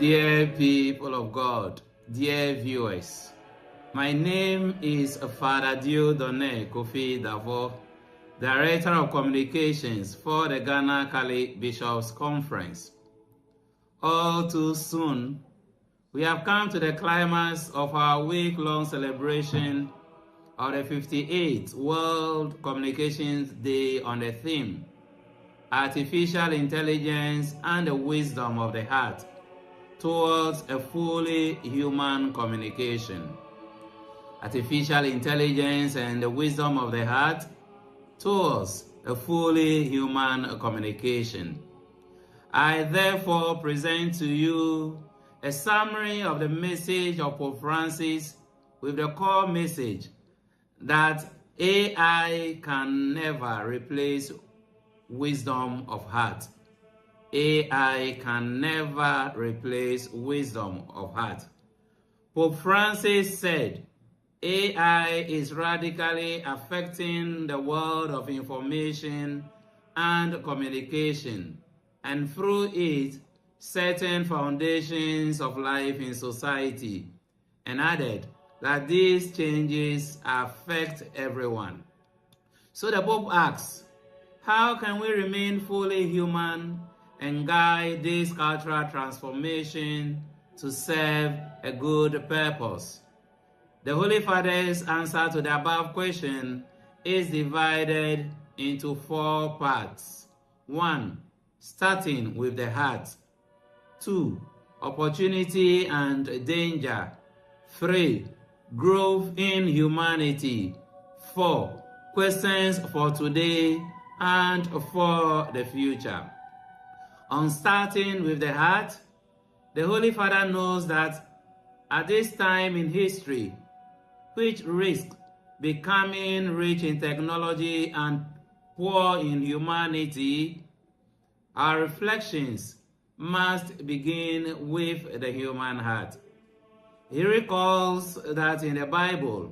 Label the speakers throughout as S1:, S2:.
S1: Dear people of God, dear viewers, my name is Father Dieudonné Kofi Davo, Director of Communications for the Ghana Catholic Bishops' Conference. All too soon, we have come to the climax of our week-long celebration of the 58th World Communications Day on the theme, Artificial Intelligence and the Wisdom of the Heart towards a fully human communication. Artificial intelligence and the wisdom of the heart towards a fully human communication. I therefore present to you a summary of the message of Pope Francis with the core message that AI can never replace wisdom of heart. AI can never replace wisdom of heart. Pope Francis said, AI is radically affecting the world of information and communication, and through it, certain foundations of life in society, and added that these changes affect everyone. So the Pope asks, how can we remain fully human and guide this cultural transformation to serve a good purpose? The Holy Father's answer to the above question is divided into 4 parts. 1. Starting with the heart. 2. Opportunity and danger. 3. Growth in humanity. 4. Questions for today and for the future. On starting with the heart, the Holy Father knows that at this time in history, which risks becoming rich in technology and poor in humanity, our reflections must begin with the human heart. He recalls that in the Bible,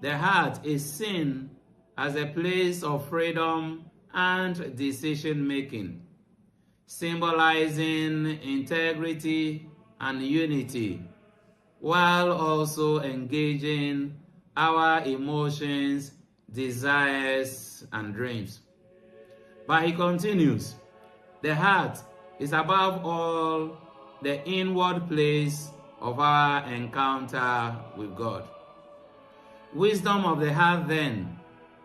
S1: the heart is seen as a place of freedom and decision-making, symbolizing integrity and unity, while also engaging our emotions, desires, and dreams. But he continues, the heart is above all the inward place of our encounter with God. Wisdom of the heart, then,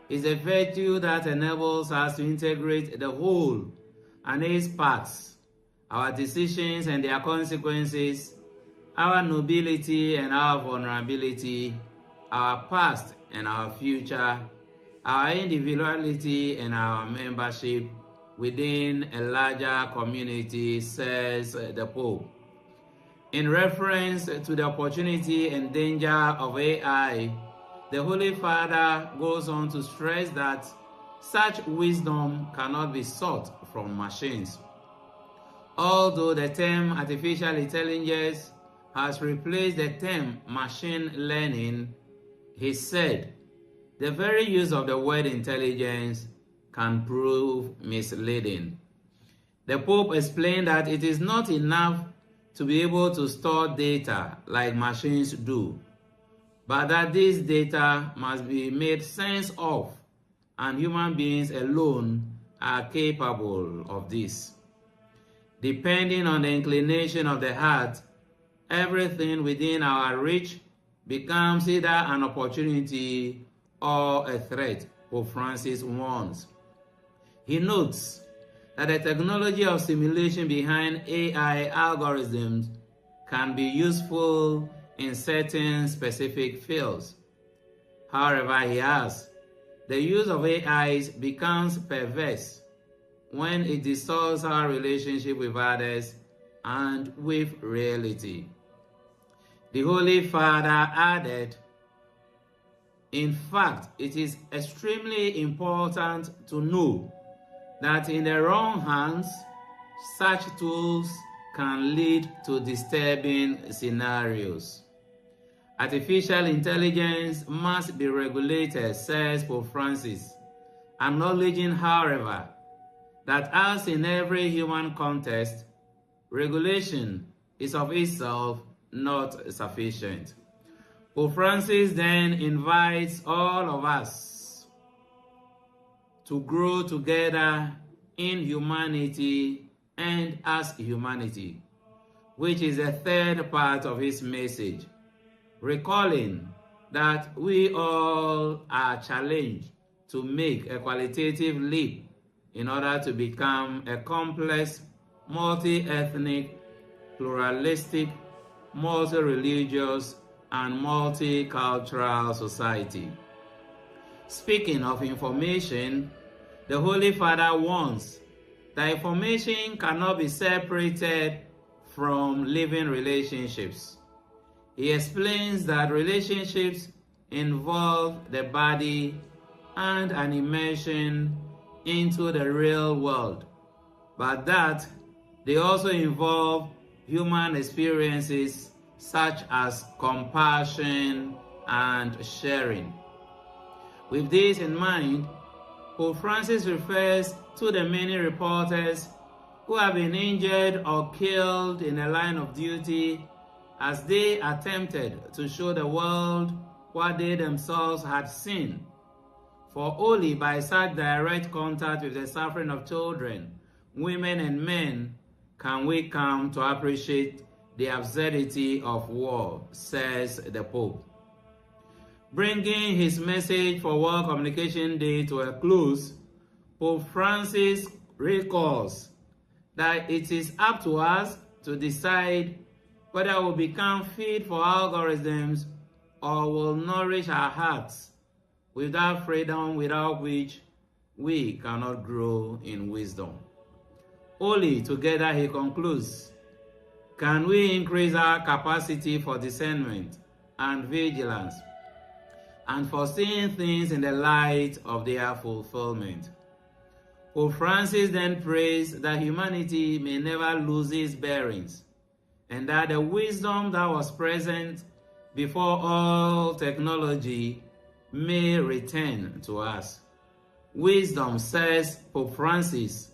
S1: is a virtue that enables us to integrate the whole and its parts, our decisions and their consequences, our nobility and our vulnerability, our past and our future, our individuality and our membership within a larger community, says the Pope. In reference to the opportunity and danger of AI, the Holy Father goes on to stress that such wisdom cannot be sought from machines. Although the term artificial intelligence has replaced the term machine learning, he said, the very use of the word intelligence can prove misleading. The Pope explained that it is not enough to be able to store data like machines do, but that this data must be made sense of, and human beings alone are capable of this. Depending on the inclination of the heart, everything within our reach becomes either an opportunity or a threat, Pope Francis warns. He notes that the technology of simulation behind AI algorithms can be useful in certain specific fields. However, he adds, the use of AIs becomes perverse when it distorts our relationship with others and with reality. The Holy Father added, in fact, it is extremely important to know that in the wrong hands, such tools can lead to disturbing scenarios. Artificial intelligence must be regulated, says Pope Francis, acknowledging, however, that as in every human context, regulation is of itself not sufficient. Pope Francis then invites all of us to grow together in humanity and as humanity, which is the third part of his message, recalling that we all are challenged to make a qualitative leap in order to become a complex, multi-ethnic, pluralistic, multi-religious, and multicultural society. Speaking of information, the Holy Father warns that information cannot be separated from living relationships. He explains that relationships involve the body and an immersion into the real world, but that they also involve human experiences such as compassion and sharing. With this in mind, Pope Francis refers to the many reporters who have been injured or killed in the line of duty as they attempted to show the world what they themselves had seen. For only by such direct contact with the suffering of children, women and men can we come to appreciate the absurdity of war, says the Pope. Bringing his message for World Communication Day to a close, Pope Francis recalls that it is up to us to decide whether we'll become fit for algorithms or will nourish our hearts with that freedom without which we cannot grow in wisdom. Only together, he concludes, can we increase our capacity for discernment and vigilance and for seeing things in the light of their fulfillment. Pope Francis then prays that humanity may never lose its bearings, and that the wisdom that was present before all technology may return to us. Wisdom, says Pope Francis,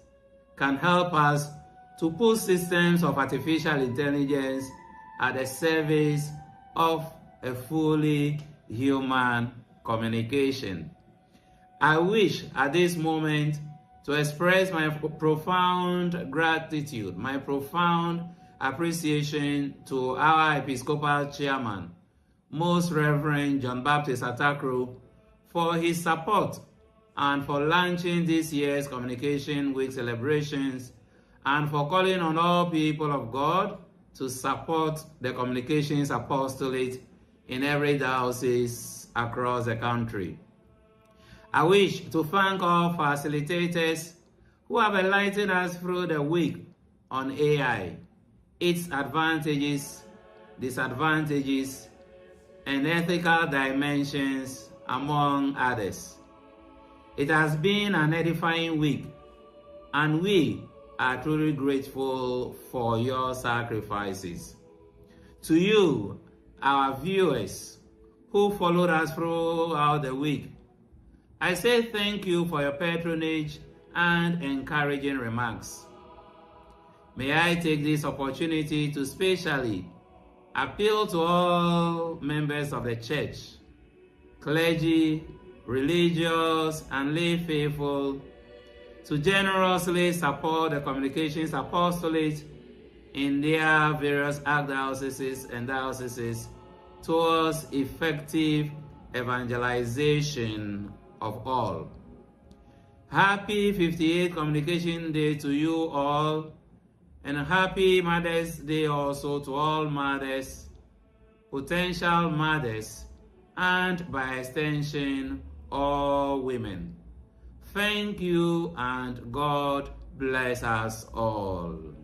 S1: can help us to put systems of artificial intelligence at the service of a fully human communication. I wish at this moment to express my profound gratitude, my profound appreciation to our Episcopal Chairman, Most Reverend John Baptist Atakro, for his support and for launching this year's Communication Week celebrations, and for calling on all people of God to support the Communications Apostolate in every diocese across the country. I wish to thank all facilitators who have enlightened us through the week on AI, its advantages, disadvantages, and ethical dimensions, among others. It has been an edifying week, and we are truly grateful for your sacrifices. To you, our viewers who followed us throughout the week, I say thank you for your patronage and encouraging remarks. May I take this opportunity to specially appeal to all members of the Church, clergy, religious, and lay faithful to generously support the Communications Apostolate in their various archdioceses and dioceses towards effective evangelization of all. Happy 58th Communication Day to you all, and happy Mother's Day also to all mothers, potential mothers, and by extension, all women. Thank you, and God bless us all.